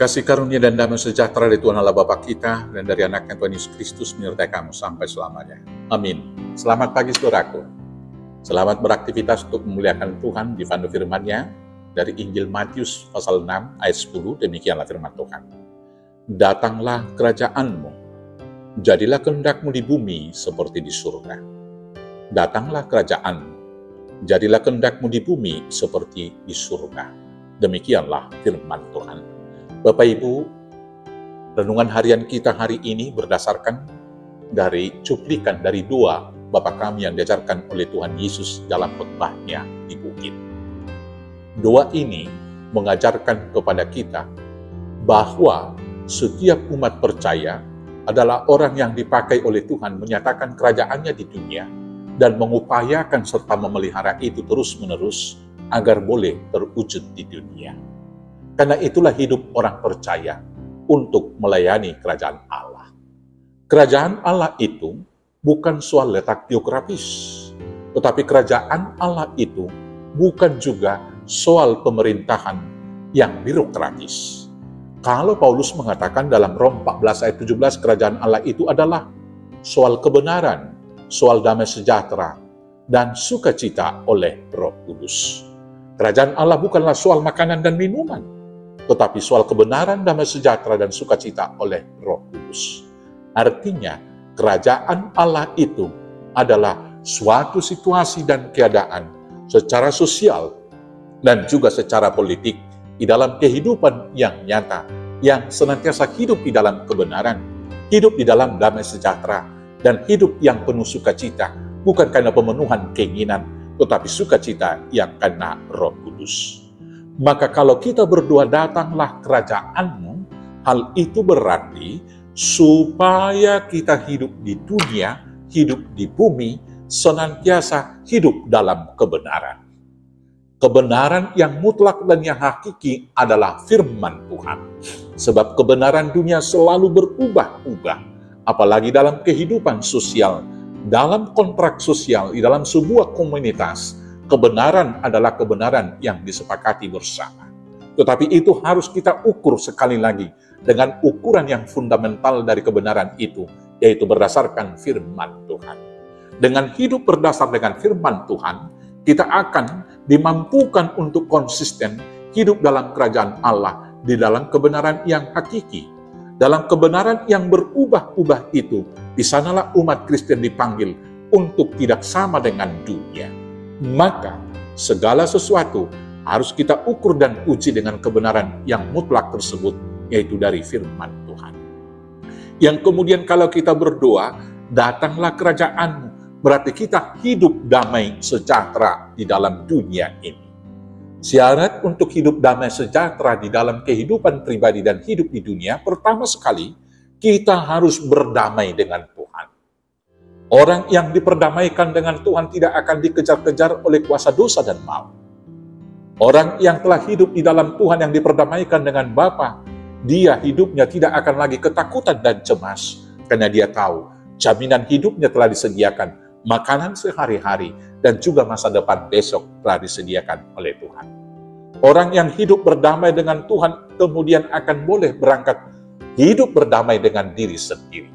Kasih karunia dan damai sejahtera dari Tuhan Allah Bapa kita dan dari anaknya Tuhan Yesus Kristus menyertai kamu sampai selamanya. Amin. Selamat pagi saudaraku. Selamat beraktivitas untuk memuliakan Tuhan. Dipandu firman-Nya dari Injil Matius pasal 6 ayat 10. Demikianlah firman Tuhan. Datanglah kerajaan-Mu, jadilah kehendak-Mu di bumi seperti di surga. Datanglah kerajaan-Mu, jadilah kehendak-Mu di bumi seperti di surga. Demikianlah firman Tuhan. Bapak Ibu, renungan harian kita hari ini berdasarkan dari cuplikan dari doa Bapa kami yang diajarkan oleh Tuhan Yesus dalam khotbahnya di bukit. Doa ini mengajarkan kepada kita bahwa setiap umat percaya adalah orang yang dipakai oleh Tuhan menyatakan kerajaannya di dunia dan mengupayakan serta memelihara itu terus-menerus agar boleh terwujud di dunia. Karena itulah hidup orang percaya untuk melayani kerajaan Allah. Kerajaan Allah itu bukan soal letak geografis, tetapi kerajaan Allah itu bukan juga soal pemerintahan yang birokratis. Kalau Paulus mengatakan dalam Rom 14 ayat 17, kerajaan Allah itu adalah soal kebenaran, soal damai sejahtera, dan sukacita oleh Roh Kudus. Kerajaan Allah bukanlah soal makanan dan minuman, tetapi soal kebenaran, damai sejahtera, dan sukacita oleh Roh Kudus. Artinya, kerajaan Allah itu adalah suatu situasi dan keadaan secara sosial dan juga secara politik di dalam kehidupan yang nyata, yang senantiasa hidup di dalam kebenaran, hidup di dalam damai sejahtera, dan hidup yang penuh sukacita, bukan karena pemenuhan keinginan, tetapi sukacita yang karena Roh Kudus. Maka kalau kita berdoa datanglah kerajaan-Mu, hal itu berarti supaya kita hidup di dunia, hidup di bumi, senantiasa hidup dalam kebenaran. Kebenaran yang mutlak dan yang hakiki adalah firman Tuhan. Sebab kebenaran dunia selalu berubah-ubah, apalagi dalam kehidupan sosial, dalam kontrak sosial, di dalam sebuah komunitas. Kebenaran adalah kebenaran yang disepakati bersama. Tetapi itu harus kita ukur sekali lagi dengan ukuran yang fundamental dari kebenaran itu, yaitu berdasarkan firman Tuhan. Dengan hidup berdasar dengan firman Tuhan, kita akan dimampukan untuk konsisten hidup dalam kerajaan Allah di dalam kebenaran yang hakiki. Dalam kebenaran yang berubah-ubah itu, di sanalah umat Kristen dipanggil untuk tidak sama dengan dunia. Maka segala sesuatu harus kita ukur dan uji dengan kebenaran yang mutlak tersebut, yaitu dari firman Tuhan. Yang kemudian kalau kita berdoa, datanglah kerajaan-Mu, berarti kita hidup damai sejahtera di dalam dunia ini. Syarat untuk hidup damai sejahtera di dalam kehidupan pribadi dan hidup di dunia, pertama sekali, kita harus berdamai dengan Tuhan. Orang yang diperdamaikan dengan Tuhan tidak akan dikejar-kejar oleh kuasa dosa dan maut. Orang yang telah hidup di dalam Tuhan yang diperdamaikan dengan Bapa, dia hidupnya tidak akan lagi ketakutan dan cemas, karena dia tahu jaminan hidupnya telah disediakan, makanan sehari-hari, dan juga masa depan besok telah disediakan oleh Tuhan. Orang yang hidup berdamai dengan Tuhan kemudian akan boleh berangkat hidup berdamai dengan diri sendiri.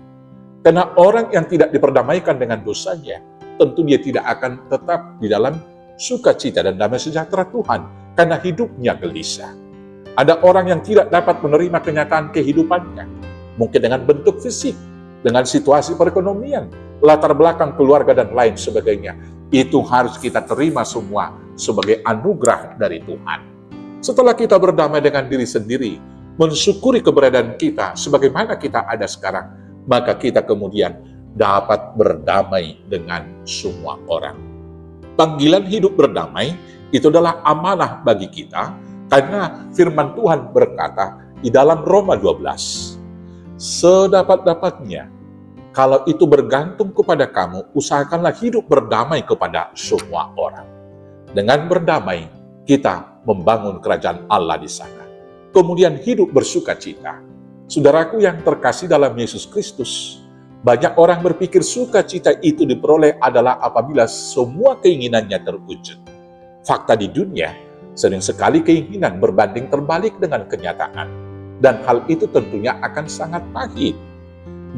Karena orang yang tidak diperdamaikan dengan dosanya, tentu dia tidak akan tetap di dalam sukacita dan damai sejahtera Tuhan, karena hidupnya gelisah. Ada orang yang tidak dapat menerima kenyataan kehidupannya, mungkin dengan bentuk fisik, dengan situasi perekonomian, latar belakang keluarga, dan lain sebagainya. Itu harus kita terima semua sebagai anugerah dari Tuhan. Setelah kita berdamai dengan diri sendiri, mensyukuri keberadaan kita sebagaimana kita ada sekarang, maka kita kemudian dapat berdamai dengan semua orang. Panggilan hidup berdamai itu adalah amanah bagi kita, karena firman Tuhan berkata di dalam Roma 12, sedapat-dapatnya, kalau itu bergantung kepada kamu, usahakanlah hidup berdamai kepada semua orang. Dengan berdamai, kita membangun kerajaan Allah di sana. Kemudian hidup bersukacita. Saudaraku yang terkasih dalam Yesus Kristus, banyak orang berpikir sukacita itu diperoleh adalah apabila semua keinginannya terwujud. Fakta di dunia, sering sekali keinginan berbanding terbalik dengan kenyataan. Dan hal itu tentunya akan sangat pahit.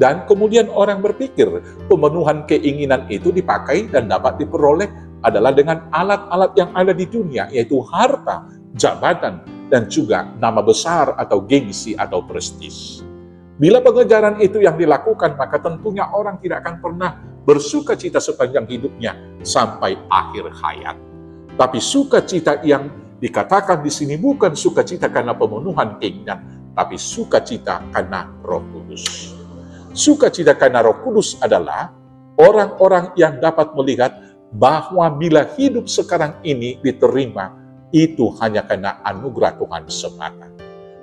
Dan kemudian orang berpikir pemenuhan keinginan itu dipakai dan dapat diperoleh adalah dengan alat-alat yang ada di dunia, yaitu harta, jabatan, dan juga nama besar atau gengsi atau prestis. Bila pengejaran itu yang dilakukan, maka tentunya orang tidak akan pernah bersuka cita sepanjang hidupnya sampai akhir hayat. Tapi sukacita yang dikatakan di sini bukan sukacita karena pemenuhan keinginan, tapi sukacita karena Roh Kudus. Sukacita karena Roh Kudus adalah orang-orang yang dapat melihat bahwa bila hidup sekarang ini diterima, itu hanya karena anugerah Tuhan semata.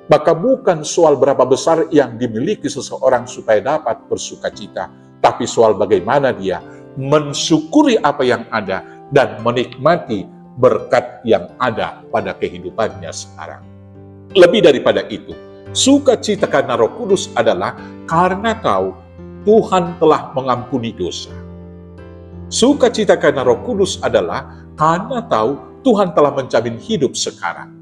Maka bukan soal berapa besar yang dimiliki seseorang supaya dapat bersukacita, tapi soal bagaimana dia mensyukuri apa yang ada dan menikmati berkat yang ada pada kehidupannya sekarang. Lebih daripada itu, sukacita karena Roh Kudus adalah karena tahu Tuhan telah mengampuni dosa. Sukacita karena Roh Kudus adalah karena tahu Tuhan telah menjamin hidup sekarang.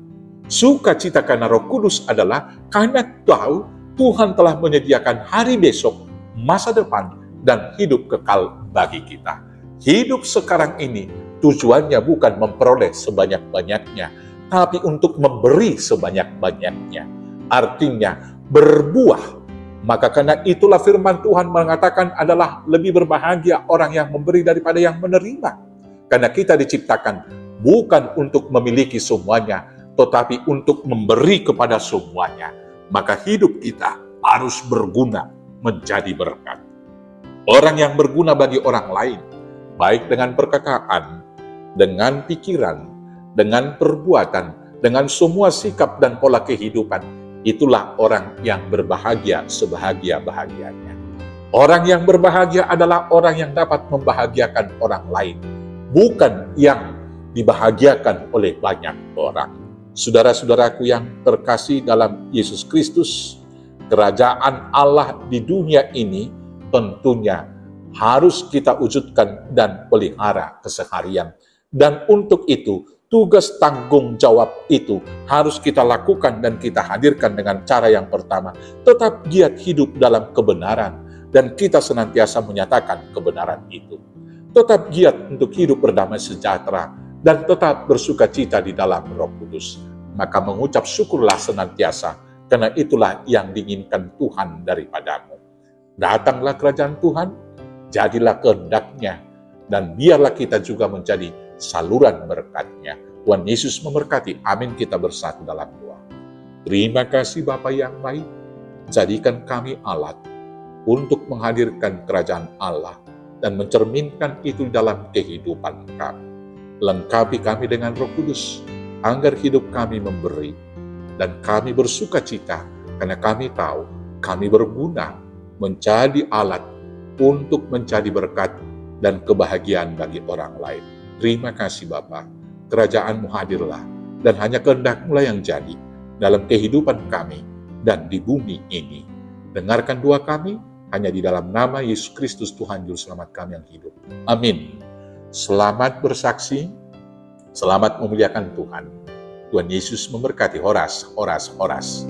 Sukacita karena Roh Kudus adalah karena tahu Tuhan telah menyediakan hari besok, masa depan, dan hidup kekal bagi kita. Hidup sekarang ini tujuannya bukan memperoleh sebanyak-banyaknya, tapi untuk memberi sebanyak-banyaknya. Artinya berbuah. Maka karena itulah firman Tuhan mengatakan adalah lebih berbahagia orang yang memberi daripada yang menerima. Karena kita diciptakan bukan untuk memiliki semuanya, tetapi untuk memberi kepada semuanya. Maka hidup kita harus berguna menjadi berkat. Orang yang berguna bagi orang lain, baik dengan perkataan, dengan pikiran, dengan perbuatan, dengan semua sikap dan pola kehidupan, itulah orang yang berbahagia sebahagia-bahagianya. Orang yang berbahagia adalah orang yang dapat membahagiakan orang lain, bukan yang dibahagiakan oleh banyak orang. Saudara-saudaraku yang terkasih dalam Yesus Kristus, kerajaan Allah di dunia ini tentunya harus kita wujudkan dan pelihara keseharian. Dan untuk itu, tugas tanggung jawab itu harus kita lakukan dan kita hadirkan dengan cara yang pertama, tetap giat hidup dalam kebenaran, dan kita senantiasa menyatakan kebenaran itu. Tetap giat untuk hidup berdamai sejahtera, dan tetap bersuka cita di dalam Roh Kudus. Maka mengucap syukurlah senantiasa, karena itulah yang diinginkan Tuhan daripadamu. Datanglah kerajaan Tuhan, jadilah kehendak-Nya, dan biarlah kita juga menjadi saluran berkat-Nya. Tuhan Yesus memberkati. Amin. Kita bersatu dalam doa. Terima kasih Bapa yang baik, jadikan kami alat untuk menghadirkan kerajaan Allah dan mencerminkan itu dalam kehidupan kami. Lengkapi kami dengan Roh Kudus, agar hidup kami memberi, dan kami bersuka cita, karena kami tahu kami berguna menjadi alat untuk menjadi berkat dan kebahagiaan bagi orang lain. Terima kasih Bapa, kerajaan-Mu hadirlah, dan hanya kehendak-Mu lah yang jadi dalam kehidupan kami dan di bumi ini. Dengarkan doa kami, hanya di dalam nama Yesus Kristus Tuhan Juru Selamat kami yang hidup. Amin. Selamat bersaksi, selamat memuliakan Tuhan. Tuhan Yesus memberkati. Horas, horas, horas.